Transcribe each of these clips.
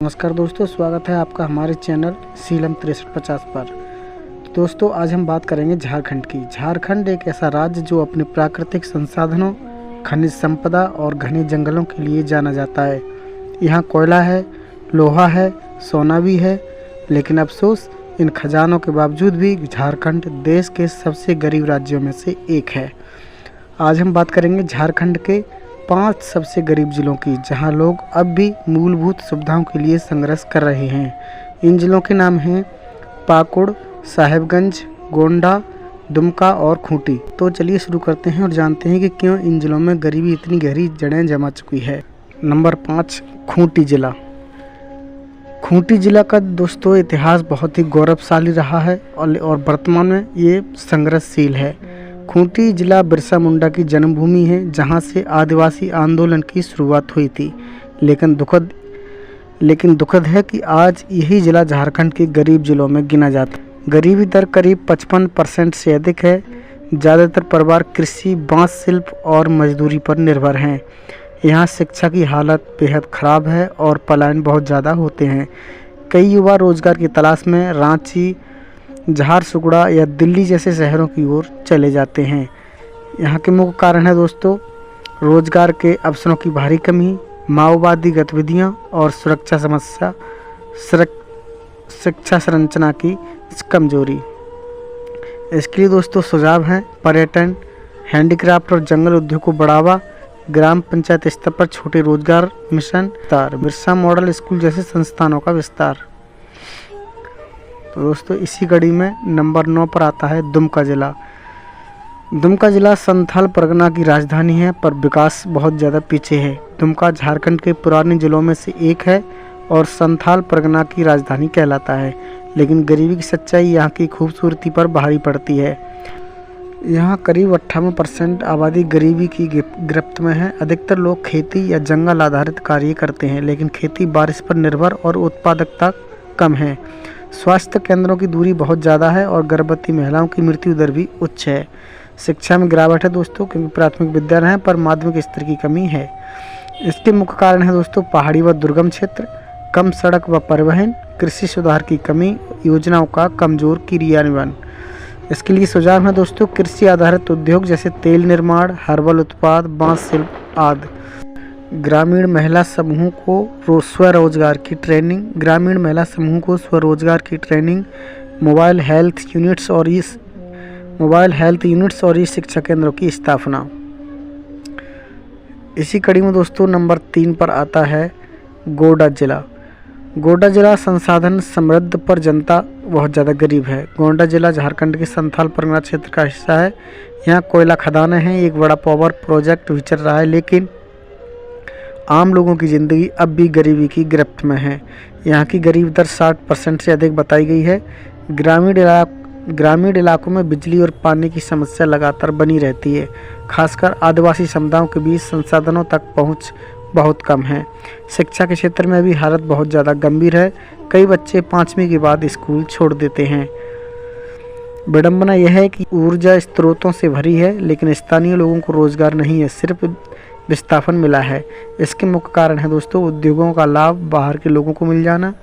नमस्कार दोस्तों, स्वागत है आपका हमारे चैनल सीलम 6350 पर। तो दोस्तों, आज हम बात करेंगे झारखंड की। झारखंड एक ऐसा राज्य जो अपने प्राकृतिक संसाधनों, खनिज संपदा और घने जंगलों के लिए जाना जाता है। यहाँ कोयला है, लोहा है, सोना भी है, लेकिन अफसोस इन खजानों के बावजूद भी झारखंड देश के सबसे गरीब राज्यों में से एक है। आज हम बात करेंगे झारखंड के 5 सबसे गरीब जिलों की, जहां लोग अब भी मूलभूत सुविधाओं के लिए संघर्ष कर रहे हैं। इन जिलों के नाम हैं पाकुड़, साहेबगंज, गोंडा, दुमका और खूंटी। तो चलिए शुरू करते हैं और जानते हैं कि क्यों इन जिलों में गरीबी इतनी गहरी जड़ें जमा चुकी है। नंबर 5, खूंटी जिला। खूंटी जिला का दोस्तों इतिहास बहुत ही गौरवशाली रहा है और वर्तमान में ये संघर्षशील है। खूंटी जिला बिरसा मुंडा की जन्मभूमि है, जहां से आदिवासी आंदोलन की शुरुआत हुई थी। लेकिन दुखद है कि आज यही जिला झारखंड के गरीब जिलों में गिना जाता है। गरीबी दर करीब 55% से अधिक है। ज़्यादातर परिवार कृषि, बांस शिल्प और मजदूरी पर निर्भर हैं। यहाँ शिक्षा की हालत बेहद ख़राब है और पलायन बहुत ज़्यादा होते हैं। कई युवा रोजगार की तलाश में रांची, झारसुगुड़ा या दिल्ली जैसे शहरों की ओर चले जाते हैं। यहाँ के मुख्य कारण है दोस्तों रोजगार के अवसरों की भारी कमी, माओवादी गतिविधियाँ और शिक्षा संरचना की कमजोरी। इसके लिए दोस्तों सुझाव हैं पर्यटन, हैंडीक्राफ्ट और जंगल उद्योग को बढ़ावा, ग्राम पंचायत स्तर पर छोटे रोजगार मिशन, बिरसा मॉडल स्कूल जैसे संस्थानों का विस्तार। तो दोस्तों इसी कड़ी में नंबर 9 पर आता है दुमका जिला। दुमका जिला संथाल परगना की राजधानी है, पर विकास बहुत ज़्यादा पीछे है। दुमका झारखंड के पुराने जिलों में से एक है और संथाल परगना की राजधानी कहलाता है। लेकिन गरीबी की सच्चाई यहाँ की खूबसूरती पर भारी पड़ती है। यहाँ करीब 58% आबादी गरीबी की गिरफ्त में है। अधिकतर लोग खेती या जंगल आधारित कार्य करते हैं, लेकिन खेती बारिश पर निर्भर और उत्पादकता कम है। स्वास्थ्य केंद्रों की दूरी बहुत ज़्यादा है और गर्भवती महिलाओं की मृत्यु दर भी उच्च है। शिक्षा में गिरावट है दोस्तों, क्योंकि प्राथमिक विद्यालय हैं पर माध्यमिक स्तर की कमी है। इसके मुख्य कारण है दोस्तों पहाड़ी व दुर्गम क्षेत्र, कम सड़क व परिवहन, कृषि सुधार की कमी, योजनाओं का कमजोर क्रियान्वयन। इसके लिए सुझाव है दोस्तों कृषि आधारित उद्योग जैसे तेल निर्माण, हर्बल उत्पाद, बांस शिल्प आदि। ग्रामीण महिला समूहों को स्वरोजगार की ट्रेनिंग, मोबाइल हेल्थ यूनिट्स और ई शिक्षा केंद्रों की स्थापना। इसी कड़ी में दोस्तों नंबर 3 पर आता है गोड्डा जिला। गोड्डा जिला संसाधन समृद्ध पर जनता बहुत ज़्यादा गरीब है। गोड्डा जिला झारखंड के संथाल परगना क्षेत्र का हिस्सा है। यहाँ कोयला खदानें हैं, एक बड़ा पावर प्रोजेक्ट भी चल रहा है, लेकिन आम लोगों की ज़िंदगी अब भी गरीबी की गिरफ्त में है। यहाँ की गरीब दर 60% से अधिक बताई गई है। ग्रामीण इलाकों में बिजली और पानी की समस्या लगातार बनी रहती है। खासकर आदिवासी समुदायों के बीच संसाधनों तक पहुँच बहुत कम है। शिक्षा के क्षेत्र में भी हालत बहुत ज़्यादा गंभीर है। कई बच्चे 5वीं के बाद स्कूल छोड़ देते हैं। विडंबना यह है कि ऊर्जा स्रोतों से भरी है, लेकिन स्थानीय लोगों को रोजगार नहीं है, सिर्फ विस्थापन मिला है। इसके मुख्य कारण है दोस्तों उद्योगों का लाभ बाहर के लोगों को मिल जाना,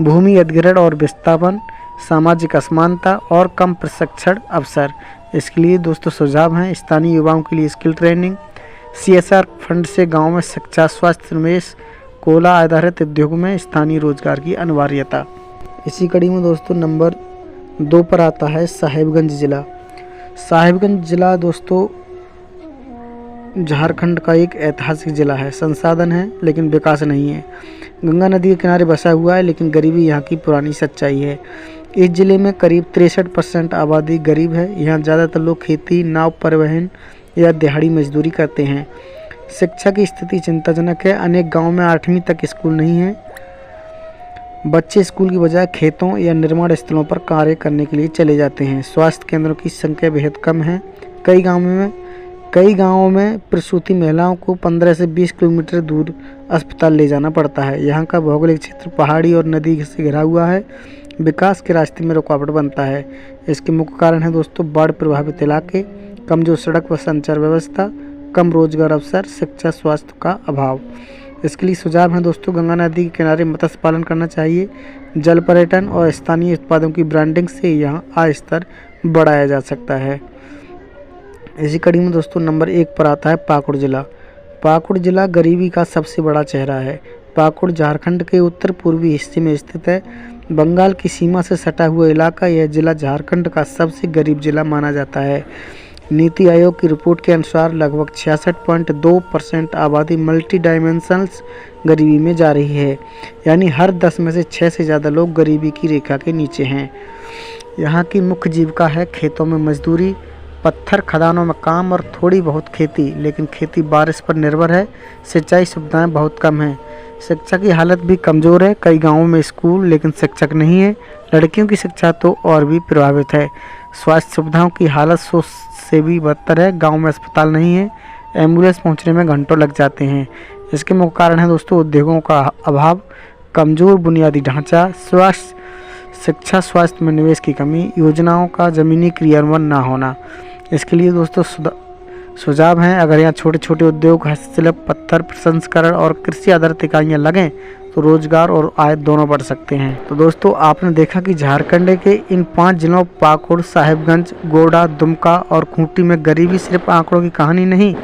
भूमि अधिग्रहण और विस्थापन, सामाजिक असमानता और कम प्रशिक्षण अवसर। इसके लिए दोस्तों सुझाव हैं स्थानीय युवाओं के लिए स्किल ट्रेनिंग, CSR फंड से गांव में शिक्षा, स्वास्थ्य निवेश, कोयला आधारित उद्योगों में स्थानीय रोजगार की अनिवार्यता। इसी कड़ी में दोस्तों नंबर 2 पर आता है साहेबगंज जिला। साहेबगंज जिला दोस्तों झारखंड का एक ऐतिहासिक जिला है। संसाधन है लेकिन विकास नहीं है। गंगा नदी के किनारे बसा हुआ है, लेकिन गरीबी यहाँ की पुरानी सच्चाई है। इस जिले में करीब 63% आबादी गरीब है। यहाँ ज़्यादातर लोग खेती, नाव परिवहन या दिहाड़ी मजदूरी करते हैं। शिक्षा की स्थिति चिंताजनक है। अनेक गाँव में 8वीं तक स्कूल नहीं है। बच्चे स्कूल की बजाय खेतों या निर्माण स्थलों पर कार्य करने के लिए चले जाते हैं। स्वास्थ्य केंद्रों की संख्या बेहद कम है। कई गांवों में प्रसूति महिलाओं को 15 से 20 किलोमीटर दूर अस्पताल ले जाना पड़ता है। यहाँ का भौगोलिक क्षेत्र पहाड़ी और नदी से घिरा हुआ है, विकास के रास्ते में रुकावट बनता है। इसके मुख्य कारण है दोस्तों बाढ़ प्रभावित इलाके, कमजोर सड़क व संचार व्यवस्था, कम रोजगार अवसर, शिक्षा स्वास्थ्य का अभाव। इसके लिए सुझाव हैं दोस्तों, गंगा नदी के किनारे मत्स्य पालन करना चाहिए। जल पर्यटन और स्थानीय उत्पादों की ब्रांडिंग से यहाँ आय स्तर बढ़ाया जा सकता है। इसी कड़ी में दोस्तों नंबर 1 पर आता है पाकुड़ जिला। पाकुड़ जिला गरीबी का सबसे बड़ा चेहरा है। पाकुड़ झारखंड के उत्तर पूर्वी हिस्से में स्थित है। बंगाल की सीमा से सटा हुआ इलाका, यह जिला झारखंड का सबसे गरीब जिला माना जाता है। नीति आयोग की रिपोर्ट के अनुसार लगभग 66.2% आबादी मल्टी डायमेंशनल्स गरीबी में जा रही है, यानी हर 10 में से 6 से ज़्यादा लोग गरीबी की रेखा के नीचे हैं। यहाँ की मुख्य जीविका है खेतों में मजदूरी, पत्थर खदानों में काम और थोड़ी बहुत खेती, लेकिन खेती बारिश पर निर्भर है। सिंचाई सुविधाएं बहुत कम हैं। शिक्षा की हालत भी कमज़ोर है। कई गांवों में स्कूल लेकिन शिक्षक नहीं है। लड़कियों की शिक्षा तो और भी प्रभावित है। स्वास्थ्य सुविधाओं की हालत सोच से भी बदतर है। गांव में अस्पताल नहीं है। एम्बुलेंस पहुंचने में घंटों लग जाते हैं। इसके मुख्य कारण है दोस्तों उद्योगों का अभाव, कमज़ोर बुनियादी ढांचा, शिक्षा स्वास्थ्य में निवेश की कमी, योजनाओं का ज़मीनी क्रियान्वयन ना होना। इसके लिए दोस्तों सुझाव हैं, अगर यहाँ छोटे छोटे उद्योग, हस्तशिल्प, पत्थर प्रसंस्करण और कृषि आधारित इकाइयाँ लगें तो रोजगार और आय दोनों बढ़ सकते हैं। तो दोस्तों आपने देखा कि झारखंड के इन 5 जिलों पाकुड़, साहिबगंज, गोड्डा, दुमका और खूंटी में गरीबी सिर्फ आंकड़ों की कहानी नहीं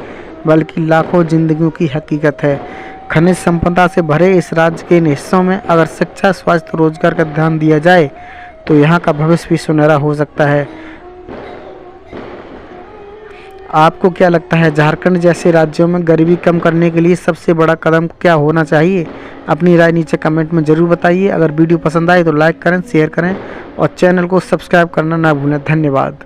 बल्कि लाखों जिंदगियों की हकीकत है। खनिज संपदा से भरे इस राज्य के इन हिस्सों में अगर शिक्षा, स्वास्थ्य, रोजगार का ध्यान दिया जाए तो यहाँ का भविष्य भी सुनहरा हो सकता है। आपको क्या लगता है, झारखंड जैसे राज्यों में गरीबी कम करने के लिए सबसे बड़ा कदम क्या होना चाहिए? अपनी राय नीचे कमेंट में ज़रूर बताइए। अगर वीडियो पसंद आए तो लाइक करें, शेयर करें और चैनल को सब्सक्राइब करना ना भूलें। धन्यवाद।